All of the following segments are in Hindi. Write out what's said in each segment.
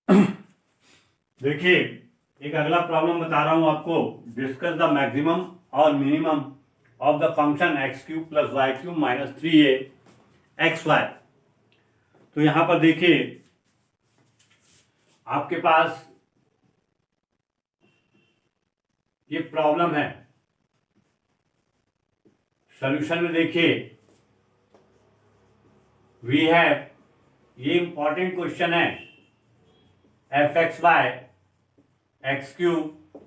देखिए, एक अगला प्रॉब्लम बता रहा हूं आपको। डिस्कस द मैक्सिमम और minimum of the function x cube plus y cube minus 3a x y. तो यहां पर देखिए, आपके पास ये प्रॉब्लम है। सॉल्यूशन में देखिए, वी हैव, ये इंपॉर्टेंट क्वेश्चन है, f x y x cube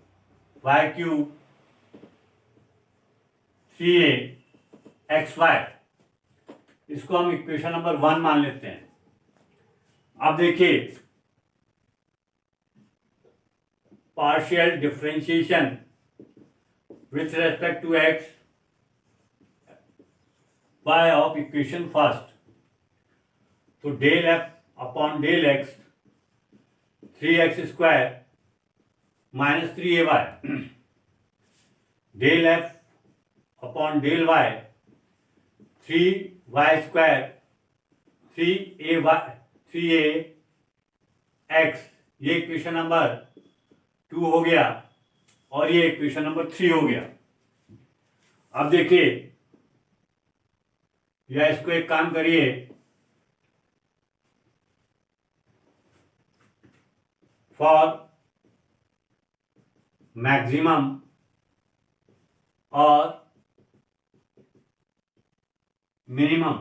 y cube 3a x y, इसको हम इक्वेशन नंबर 1 मान लेते हैं। अब देखिए, partial differentiation with respect to X Y of equation first, तो del F upon del x 3x² minus 3ay, del F upon del Y 3y² 3ax, ये इक्वेशन नंबर 2 हो गया और ये इक्वेशन नंबर 3 हो गया। अब देखिए, या इसको एक काम करिए, फॉर मैक्सिमम और minimum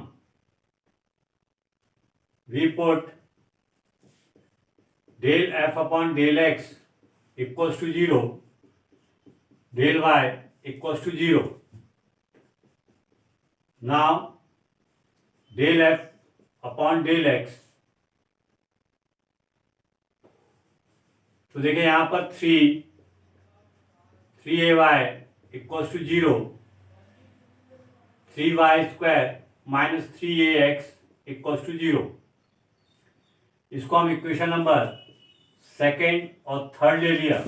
we put del F upon del x equals to 0, del y equals to 0। Now del F upon del x, तो देखिए यहां पर 3ay equals to 0, 3y² minus 3ax equals to 0। इसको हम इक्वेशन नंबर सेकेंड और थर्ड ले लिया।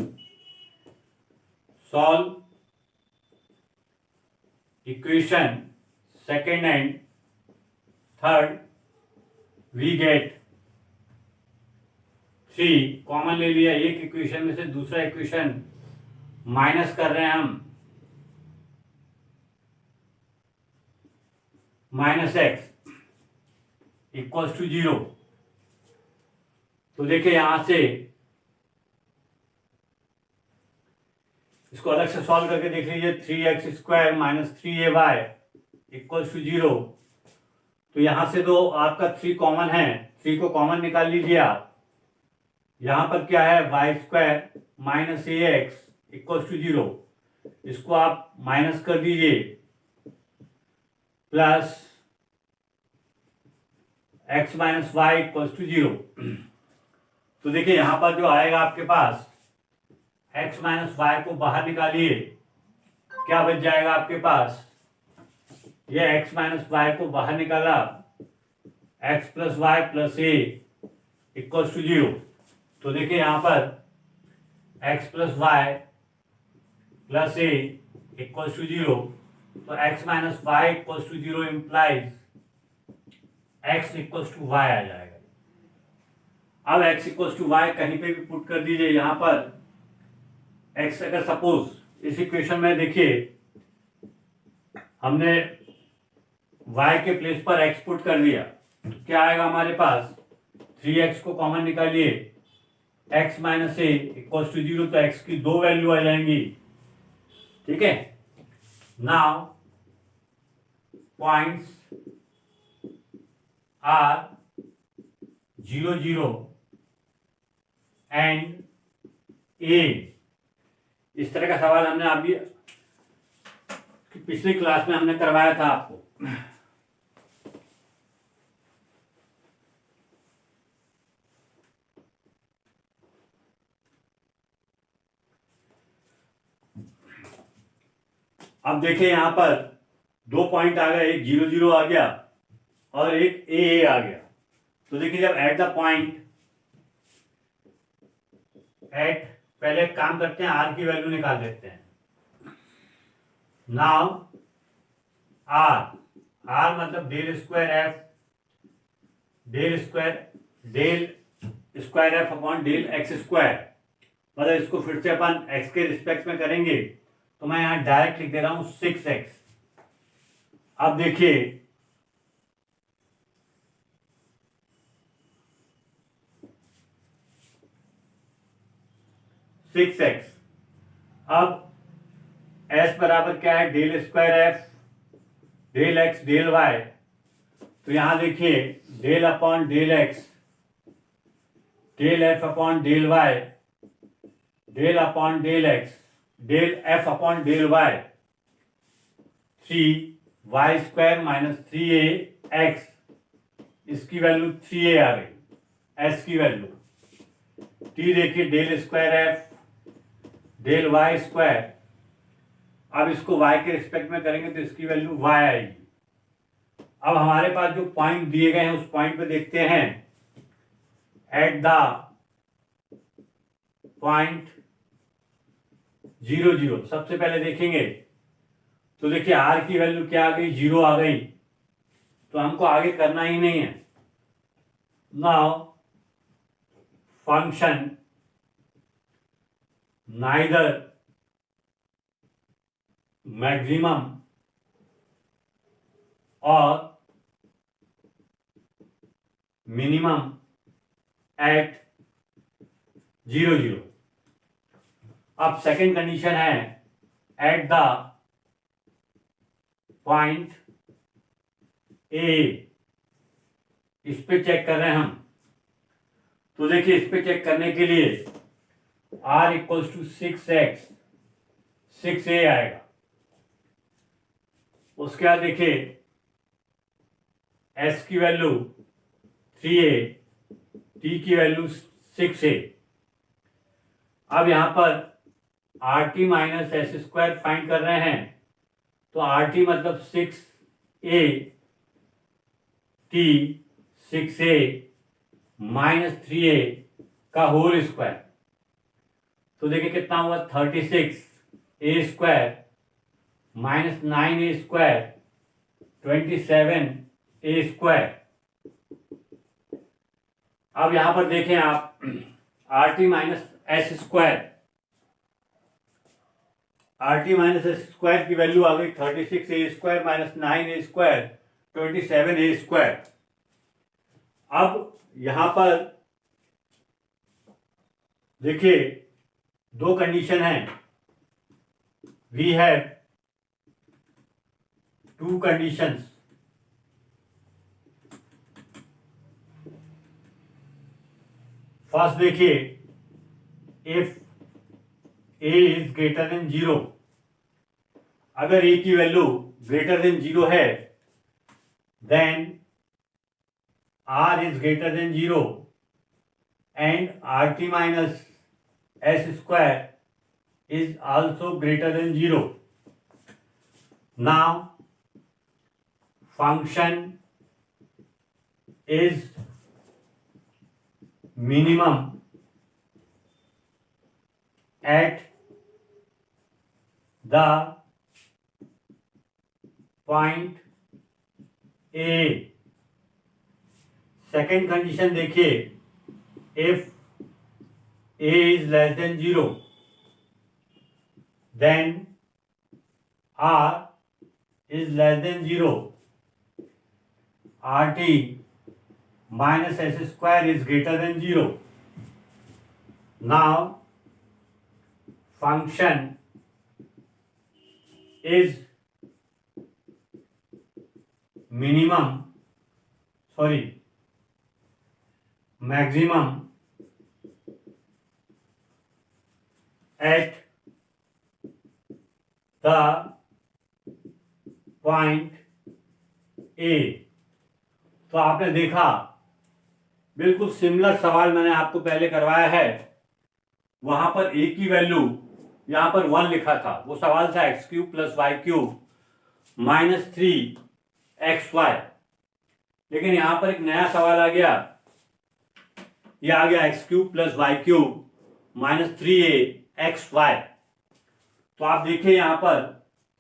Solve equation second and third, we get 3 common ले लिया। एक इक्वेशन में से दूसरा इक्वेशन माइनस कर रहे हैं हम, माइनस एक्स इक्वल्स टू 0। तो देखिए यहां से इसको अलग से सॉल्व करके देख लीजिए, 3x² minus 3ay equals to 0। तो यहां से तो आपका 3 कॉमन है, 3 को कॉमन निकाल लीजिए आप। यहां पर क्या है, y² minus ax equals to 0, इसको आप माइनस कर दीजिए, plus x minus Y equals to 0। तो देखिए यहां पर जो आएगा आपके पास, x माइनस वाई को बाहर निकालिए, क्या बच जाएगा आपके पास, ये x माइनस वाई को बाहर निकाला, x plus Y plus A equals to 0। तो देखिए यहां पर x plus Y plus A equals to 0, तो x minus Y equals to 0 implies x equals to Y आ जाएगा। अब x इक्वल्स टू वाई कहीं पे भी पुट कर दीजिए। यहां पर x, अगर सपोज इस इक्वेशन में देखिए हमने y के प्लेस पर x पुट कर दिया, तो क्या आएगा हमारे पास, 3x को कॉमन निकालिए, x minus a equals to 0, तो x की 2 वैल्यू आ जाएंगी। ठीक है, नाउ पॉइंट्स आर 0 0 एंड ए। इस तरह का सवाल हमने अभी पिछली क्लास में हमने करवाया था आपको। अब देखिए यहां पर 2 पॉइंट आ गए, एक 0 0 आ गया और एक ए आ गया। तो देखिए जब एट द पॉइंट एट, पहले एक काम करते हैं, आर की वैल्यू निकाल देते हैं। नाउ आर मतलब del square f, del square del square F upon del x square, मतलब इसको फिर से अपन एक्स के रिस्पेक्ट में करेंगे तो मैं यहाँ डायरेक्ट लिख दे रहा हूँ 6x। अब देखिए 6x, अब s बराबर क्या है, del square f del x del Y, तो यहां देखिए del upon del x del F upon del Y del upon del x del F upon del y, 3y square minus 3a x, इसकी वैल्यू 3a आ गई, s की वैल्यू। t देखिए del square f del Y square, अब इसको y के रिस्पेक्ट में करेंगे तो इसकी वैल्यू y आएगी। अब हमारे पास जो पॉइंट दिए गए हैं उस पॉइंट पे देखते हैं, एट द पॉइंट 0 0, सबसे पहले देखेंगे तो देखिए r की वैल्यू क्या आ गई, 0 आ गई, तो हमको आगे करना ही नहीं है। नाउ फंक्शन नाइदर मैक्सिमम और मिनिमम एट 0 0। अब सेकेंड कंडीशन है एट द पॉइंट ए, इस पे चेक कर रहे हैं हम, तो देखिए इस पे चेक करने के लिए r equals to 6x 6a आएगा। उसके बाद देखिए s की वैल्यू 3a, t की वैल्यू 6a। अब यहां पर rt minus S square find कर रहे हैं, तो rt मतलब 6a t 6a minus 3a का होल स्क्वायर, तो देखिए कितना हुआ 36a square minus 9a square 27a square. अब यहां पर देखें आप rt minus S square, rt minus S square की वैल्यू आ गई 36a square minus 9a square 27a square. अब यहां पर देखिए दो कंडीशन है, we have two conditions. First देखिए if a is greater than 0, अगर a की वैल्यू ग्रेटर देन 0 है then r is greater than 0 and rt minus S square is also greater than 0। Now function is minimum at the point A. Second condition देखिए if a is less than 0 then r is less than 0, rt minus s square is greater than 0। now function is maximum at the point A। तो आपने देखा बिल्कुल सिमिलर सवाल मैंने आपको पहले करवाया है, वहां पर A की वैल्यू यहां पर 1 लिखा था, वो सवाल था x cube plus y cube minus 3xy, लेकिन यहां पर एक नया सवाल आ गया, ये आ गया x cube plus y cube minus 3axy। तो आप देखिए यहां पर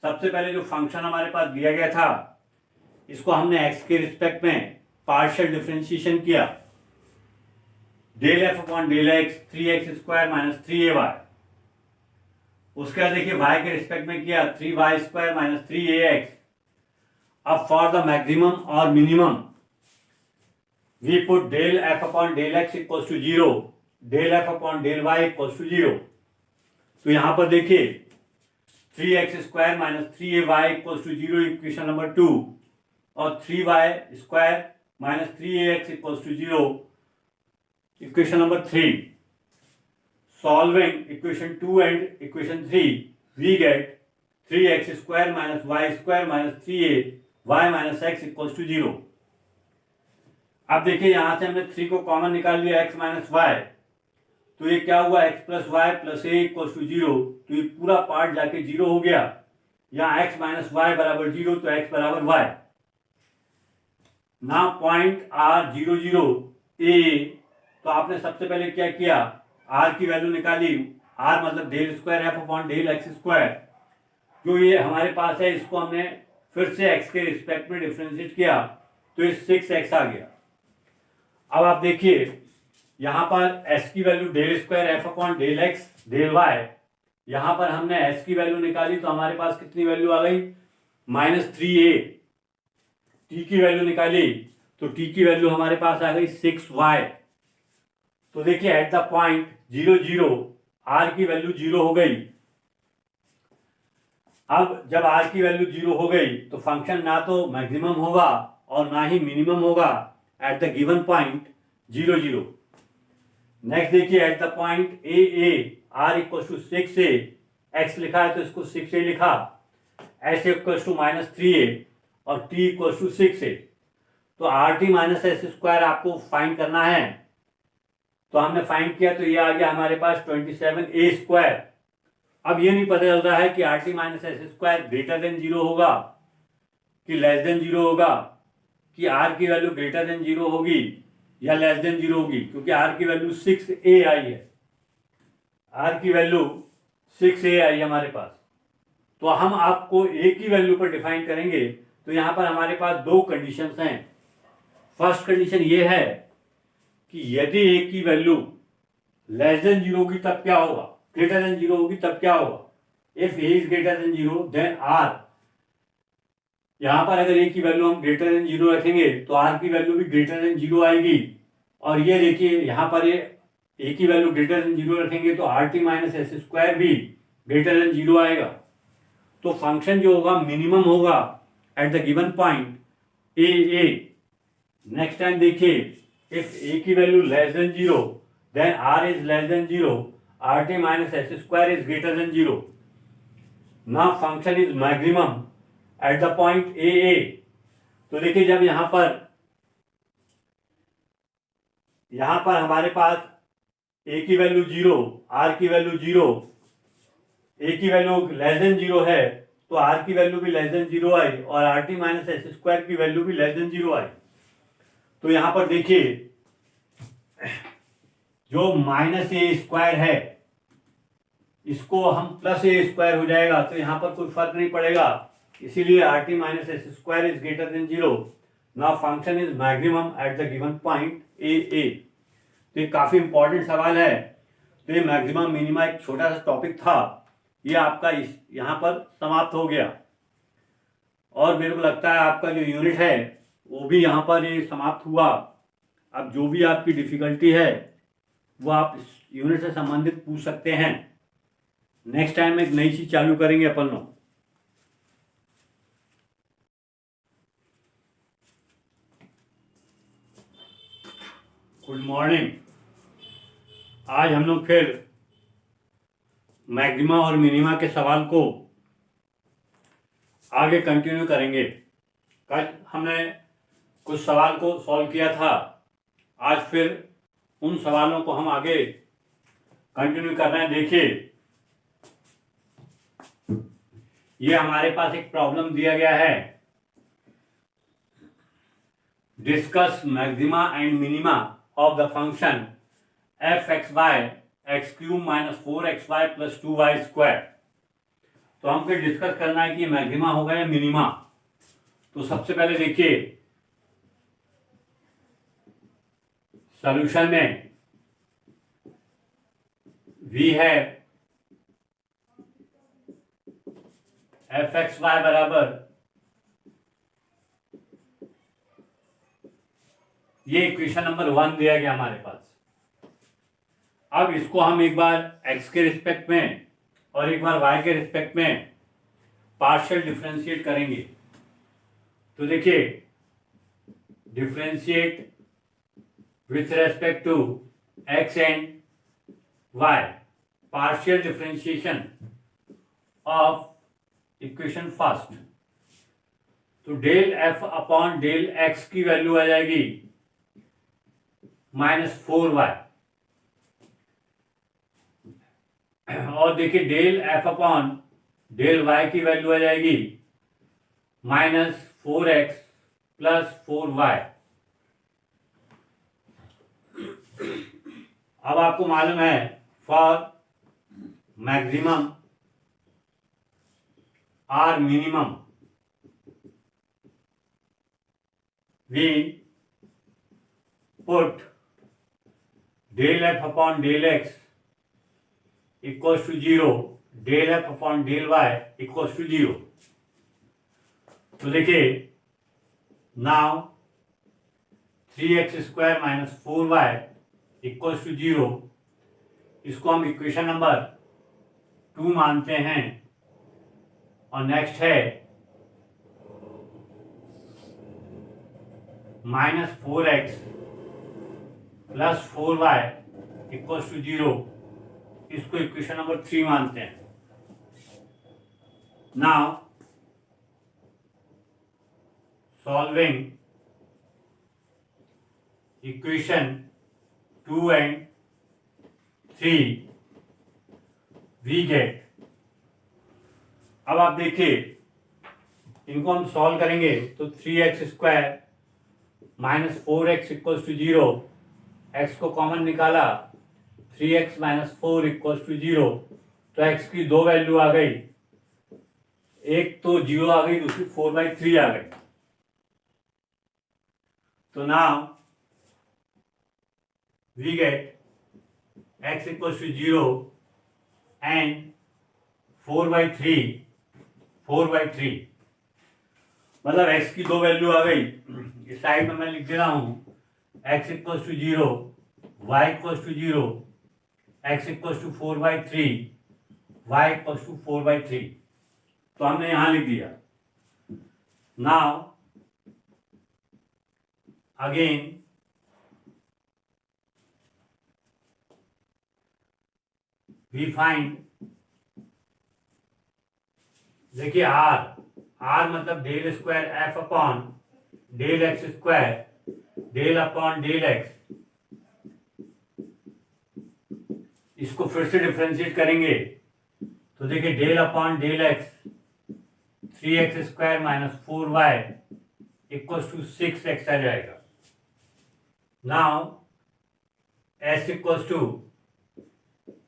सबसे पहले जो फंक्शन हमारे पास दिया गया था इसको हमने x के रिस्पेक्ट में पार्शियल डिफरेंशिएशन किया, del F upon del x 3x² minus 3ay। उसके बाद देखिए y के रिस्पेक्ट में किया 3y² माइनस 3ax। अब फॉर द मैक्सिमम और minimum we put del F upon del x equal to 0, del F upon del y equal to 0। तो यहां पर देखिए 3x² minus 3ay equal to 0 equation number 2 और 3y² minus 3ax equal to 0 equation number 3। Solving equation 2 and equation 3 we get 3x² minus y² minus 3ay minus x equal to 0। अब देखिए यहां से हमने 3 को कॉमन निकाल लिया x माइनस वाई, तो ये क्या हुआ x plus Y plus a equal to 0। तो ये पूरा पार्ट जाके 0 हो गया। यहाँ x माइनस वाई बराबर 0 तो x बराबर y। ना पॉइंट r 0 0 a, तो आपने सबसे पहले क्या किया r की वैल्यू निकाली। r मतलब del square F upon del x square, जो ये हमारे पास है इसको हमने फिर से x के रिस्पेक्ट में डिफरेंशिएट किया तो ये 6x आ गया। अब आप देखिए यहां पर s की value del square F upon del x del y, यहां पर हमने s की वैल्यू निकाली तो हमारे पास कितनी वैल्यू आ गई -3a। t की वैल्यू निकाली तो t की वैल्यू हमारे पास आ गई 6y। तो देखिए एट द पॉइंट 0 0 r की वैल्यू 0 हो गई। अब जब r की वैल्यू 0 हो गई तो फंक्शन ना तो मैक्सिमम होगा और ना ही मिनिमम होगा at the given point 0 0। Next देखिए at the point a r equal to 6a, x लिखा है तो इसको 6a लिखा, s इक्वल टू -3a और t इक्वल टू 6a। तो rt माइनस एस स्क्वायर आपको फाइंड करना है, तो हमने फाइंड किया तो ये आ गया हमारे पास 27a²। अब ये नहीं पता चल रहा है कि rt minus S square greater than 0 होगा कि लेस देन 0 होगा, कि r की वैल्यू ग्रेटर देन 0 होगी या लेस देन 0 होगी, क्योंकि r की वैल्यू 6a आई है। r की वैल्यू 6a आई हमारे पास। तो हम आपको a की वैल्यू पर डिफाइन करेंगे। तो यहां पर हमारे पास दो कंडीशंस हैं। फर्स्ट कंडीशन ये है कि यदि a की वैल्यू लेस देन 0 होगी तब क्या होगा, ग्रेटर देन 0 होगी तब क्या होगा। If a is greater than 0 then r, यहां पर अगर a की वैल्यू हम ग्रेटर देन 0 रखेंगे तो r की वैल्यू भी ग्रेटर देन 0 आएगी। और ये देखिए यहां पर ये a की वैल्यू ग्रेटर देन 0 रखेंगे तो rt माइनस एस स्क्वायर भी ग्रेटर देन 0 आएगा। तो फंक्शन जो होगा मिनिमम होगा at the given point a। Next time देखिए इफ a की वैल्यू less than 0 then r is less than 0, rt minus S square is greater than 0। Now function is maximum at the point a। तो देखिए जब यहां पर हमारे पास a की वैल्यू 0, r की वैल्यू 0, a की वैल्यू लेस देन 0 है तो r की वैल्यू भी लेस देन 0 आई और rt माइनस एस स्क्वायर की वैल्यू भी लेस देन 0 आई। तो यहां पर देखिए जो -a² है इसको हम +a² हो जाएगा, तो यहां पर कोई फर्क नहीं पड़ेगा, इसीलिए rt minus S square is greater than 0। Now function is maximum at the given point a। तो ये काफी इंपॉर्टेंट सवाल है। तो ये मैक्सिमम मिनिमा एक छोटा सा टॉपिक था, ये आपका यहाँ पर समाप्त हो गया। और मेरे को लगता है आपका जो यूनिट है वो भी यहाँ पर ये समाप्त हुआ। अब जो भी आपकी डिफिकल्टी है वो आप इस यूनिट से संबंधित पूछ सकते हैं। नेक्स्ट टाइम एक नई चीज चालू करेंगे अपन लोग। Good morning. आज हम लोग फिर मैक्सिमा और मिनिमा के सवाल को आगे कंटिन्यू करेंगे। कल हमने कुछ सवाल को सॉल्व किया था, आज फिर उन सवालों को हम आगे कंटिन्यू कर रहे हैं। देखिए ये हमारे पास एक प्रॉब्लम दिया गया है, discuss maxima and minima of the function f(x(y) x³ - 4xy + 2y²। तो हमको डिस्कस करना है कि मैक्सिमा होगा या मिनिमा। तो सबसे पहले देखिए सॉल्यूशन में वी है एफ एक्स वाई बराबर, ये इक्वेशन नंबर 1 दिया गया हमारे पास। अब इसको हम एक बार x के रिस्पेक्ट में और एक बार y के रिस्पेक्ट में पार्शियल डिफरेंशिएट करेंगे। तो देखिए, differentiate with respect to x and y, partial differentiation of equation first. तो del f upon del x की वैल्यू आ जाएगी -4y, और देखिए del f upon del y की वैल्यू आ जाएगी -4x प्लस 4y। अब आपको मालूम है फॉर मैक्सिमम और minimum we put del f upon del x equals to 0, del f upon del y equals to 0। तो देखिए, now 3x square minus 4y equals to 0, इसको हम इक्वेशन नंबर 2 मानते हैं। और नेक्स्ट है -4x plus 4y equals to 0, इसको इक्वेशन नंबर 3 मानते हैं। Now solving equation 2 and 3 we get, अब आप देखिए इनको हम सॉल्व करेंगे तो 3x square minus 4x equals to 0, x को कॉमन निकाला, 3x माइनस 4 इक्वल्स टू 0, तो x की दो वैल्यू आ गई, एक तो 0 आ गई, दूसरी 4/3 आ गई। तो now we get x equals to 0 and 4/3, मतलब x की दो वैल्यू आ गई। इस साइड में मैं लिख दे रहा हूं x equals to 0, y equals to 0, x equals to 4/3, y equals to 4/3। तो हमने यहां लिख दिया। नाउ अगेन वी फाइंड, देखिए r मतलब del square f upon del x square, del upon del x, इसको फिर से डिफरेंशिएट करेंगे तो देखिए del upon del x 3x square minus 4y equals to 6x आ जाएगा। Now s equals to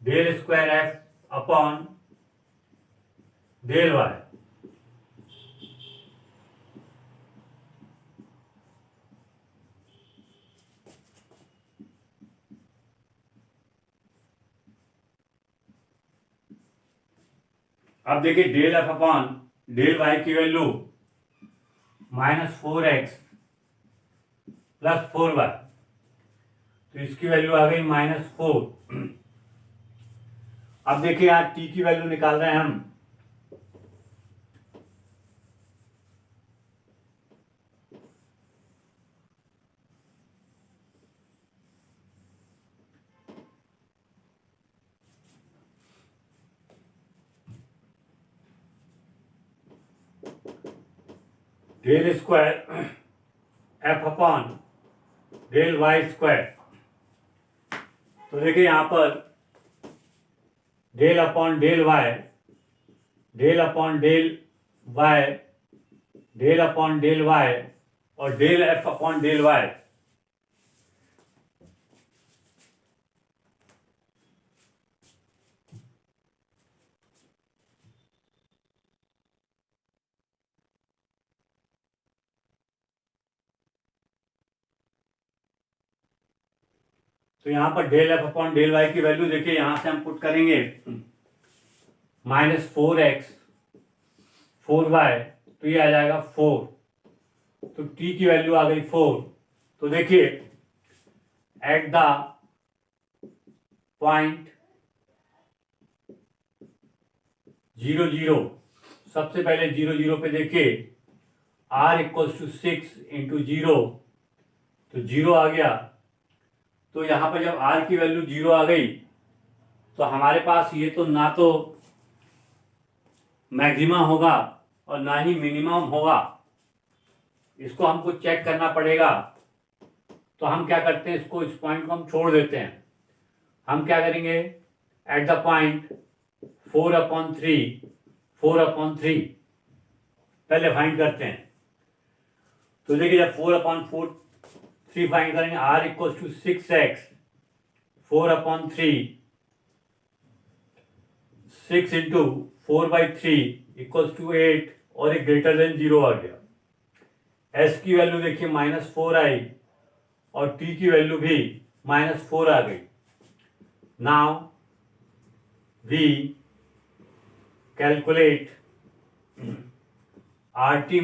del square f upon del y, अब देखिए del f upon del y की वैल्यू -4x प्लस 4y, तो इसकी वैल्यू आ गई -4। अब देखिए यहाँ t की वैल्यू निकाल रहे हैं हम, del square f upon del Y square. तो देखिए यहां पर del upon del Y, del upon del Y, del upon del Y और del F upon del Y. तो यहाँ पर del F upon del Y की वैल्यू देखिए, यहाँ से हम पुट करेंगे -4x 4y, तो ये आ जाएगा 4। तो t की वैल्यू आ गई 4। तो देखिए एट द पॉइंट 0 0, सबसे पहले 0 0 पे देखिए r = 6 इंटू 0, तो 0 आ गया। तो यहाँ पर जब r की वैल्यू 0 आ गई तो हमारे पास ये तो ना तो मैक्सिमा होगा और ना ही मिनिमम होगा, इसको हमको चेक करना पड़ेगा। तो हम क्या करते हैं, इसको, इस पॉइंट को हम छोड़ देते हैं। हम क्या करेंगे, एट द पॉइंट 4/3 पहले फाइंड करते हैं। तो देखिए जब 4/3 फाइंड करेंगे, r = 6x 4/3, 6 इंटू 4/3 = 8, और एक ग्रेटर देन 0 आ गया। s की वैल्यू देखिए -4 आई और t की वैल्यू भी -4 आ गई। Now we calculate RT -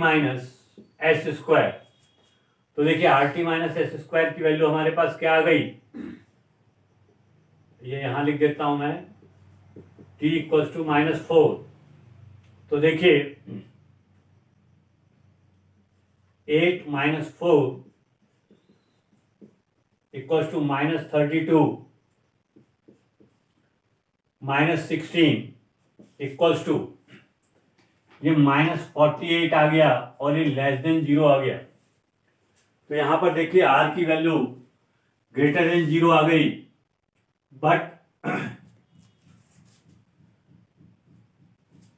S²। तो देखिए RT - S² की वैल्यू हमारे पास क्या आ गई, ये यहां लिख देता हूं मैं, t = -4। तो देखिए 8 - 4 = -32, -16 = ये -48 आ गया और ये लेस देन 0 आ गया। तो यहां पर देखिए r की वैल्यू ग्रेटर देन 0 आ गई, बट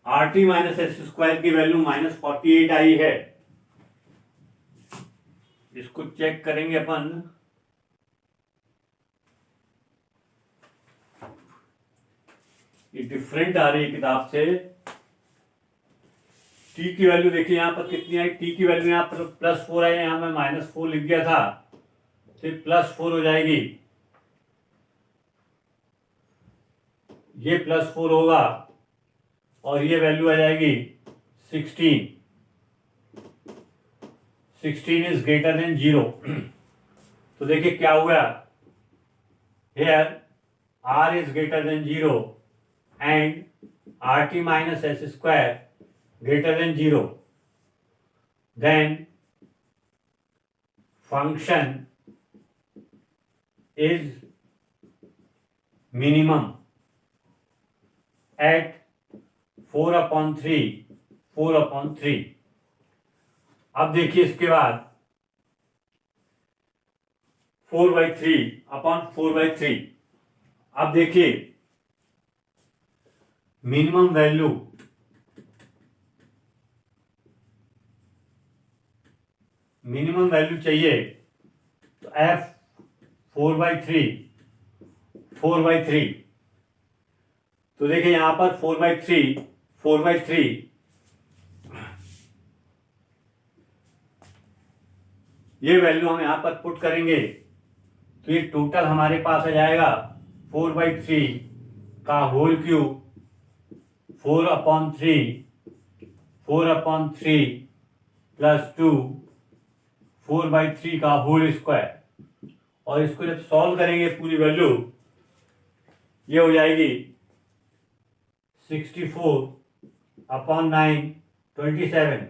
RT - S² की वैल्यू -48 आई है। इसको चेक करेंगे अपन। ये डिफरेंट आ रही है किताब से। t की वैल्यू देखिए यहाँ पर कितनी आई, t की वैल्यू यहाँ पर +4 आई, यहाँ मैं -4 लिख दिया था, तो +4 हो जाएगी, ये +4 होगा और ये वैल्यू आ जाएगी 16। 16 इज ग्रेटर देन 0। तो देखिए क्या हुआ, here r is greater than 0 and RT - S² greater than 0, then function is minimum at 4/3। अब देखिए इसके बाद 4/3/4/3। अब देखिए मिनिमम वैल्यू चाहिए, तो f 4/3। तो देखिए यहां पर 4/3 ये वैल्यू हम यहां पर पुट करेंगे, तो ये टोटल हमारे पास आ जाएगा 4/3 का होल क्यूब 4/3 +2 4/3 का होल स्क्वायर। और इसको जब सॉल्व करेंगे पूरी वैल्यू, ये हो जाएगी 64/9 27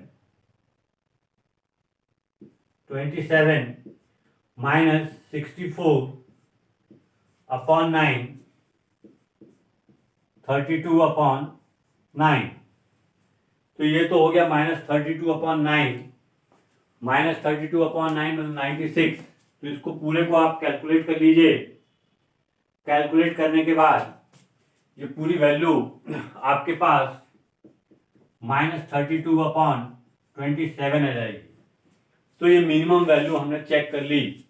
माइनस 64/9 32/9। तो ये तो हो गया -32/9, -32/9 मतलब 96। तो इसको पूरे को आप कैलकुलेट कर लीजिए। कैलकुलेट करने के बाद ये पूरी वैल्यू आपके पास -32/27 आ जाएगी। तो ये मिनिमम वैल्यू हमने चेक कर ली।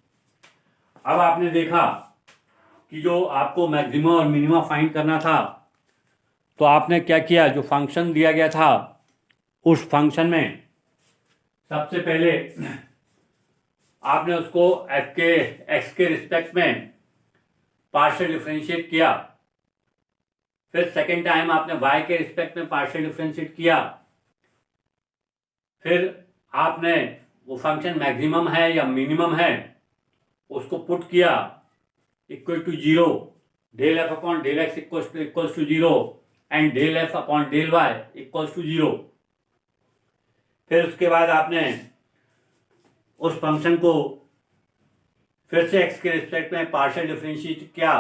अब आपने देखा कि जो आपको मैक्सिमम और मिनिमम फाइंड करना था, तो आपने क्या किया, जो फंक्शन दिया गया था उस फंक्शन में सबसे पहले आपने उसको एक्स के रिस्पेक्ट में पार्शियल डिफरेंशिएट किया, फिर सेकेंड टाइम आपने y के रिस्पेक्ट में पार्शियल डिफरेंशिएट किया, फिर आपने वो फंक्शन मैक्सिमम है या मिनिमम है उसको पुट किया equal to 0, del F upon del x equals to 0 and del F upon del y equals to 0। फिर उसके बाद आपने उस फंक्शन को फिर से x के रिस्पेक्ट में पार्शियल डिफरेंशिएट किया,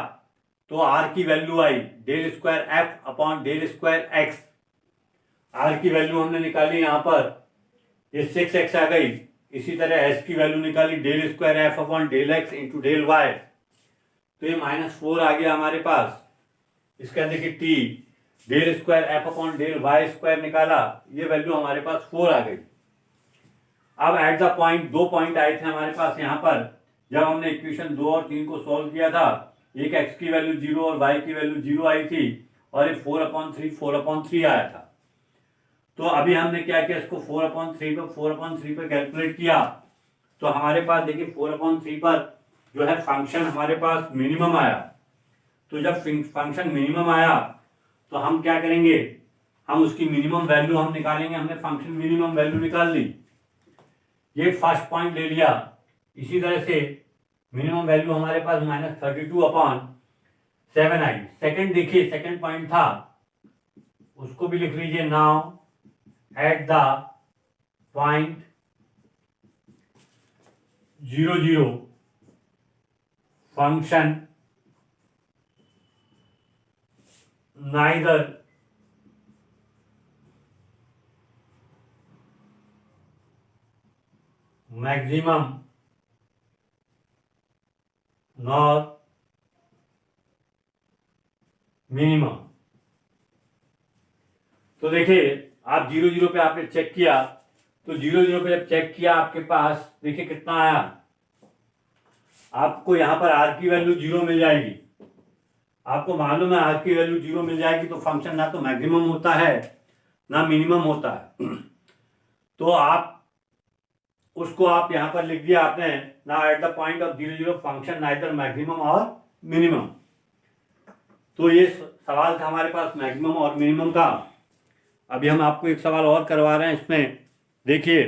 तो r की वैल्यू आई del square F upon del square X. r की वैल्यू हमने निकाली यहाँ पर, ये 6x आ गई। इसी तरह s की वैल्यू निकाली del square F upon del x into del Y, तो ये -4 आ गया हमारे पास। इसके अंदर की t del square F upon del Y square निकाला, ये वैल्यू हमारे पास 4 आ गई। अब एट द पॉइंट, 2 पॉइंट आए थे हमारे पास यहाँ पर जब हमने इक्वेशन 2 और 3 को सॉल्व किया था। एक x की वैल्यू 0 और y की वैल्यू 0 आई थी और ये 4/3 आया था। तो अभी हमने क्या किया, इसको 4/3 पे कैलकुलेट किया, तो हमारे पास देखिए 4/3 पर जो है फंक्शन हमारे पास मिनिमम आया। तो जब फंक्शन मिनिमम आया तो हम क्या करेंगे, हम उसकी मिनिमम वैल्यू हम निकालेंगे। हमने फंक्शन मिनिमम वैल्यू निकाल ली, ये फर्स्ट पॉइंट ले लिया। इसी तरह से मिनिमम वैल्यू हमारे पास -32/7 आई। सेकंड देखिए, सेकंड पॉइंट था, उसको भी लिख लीजिए। Now at the point 0 0 function neither maximum nor minimum. तो देखिए आप 0 0 पे आपने चेक किया, तो 0 0 पे जब चेक किया आपके पास देखिए कितना आया। आपको यहाँ पर r की वैल्यू 0 मिल जाएगी। आपको मालूम है r की वैल्यू 0 मिल जाएगी तो फंक्शन ना तो मैक्सिमम होता है ना मिनिमम होता है। तो आप उसको आप यहाँ पर लिख दिया आपने, ना eight the point of 0 0 function neither maximum और मिनिमम। तो ये सवाल था हमारे पास मैक्सिमम और मिनिमम का। अभी हम आपको एक सवाल और करवा रहे हैं। इसमें देखिए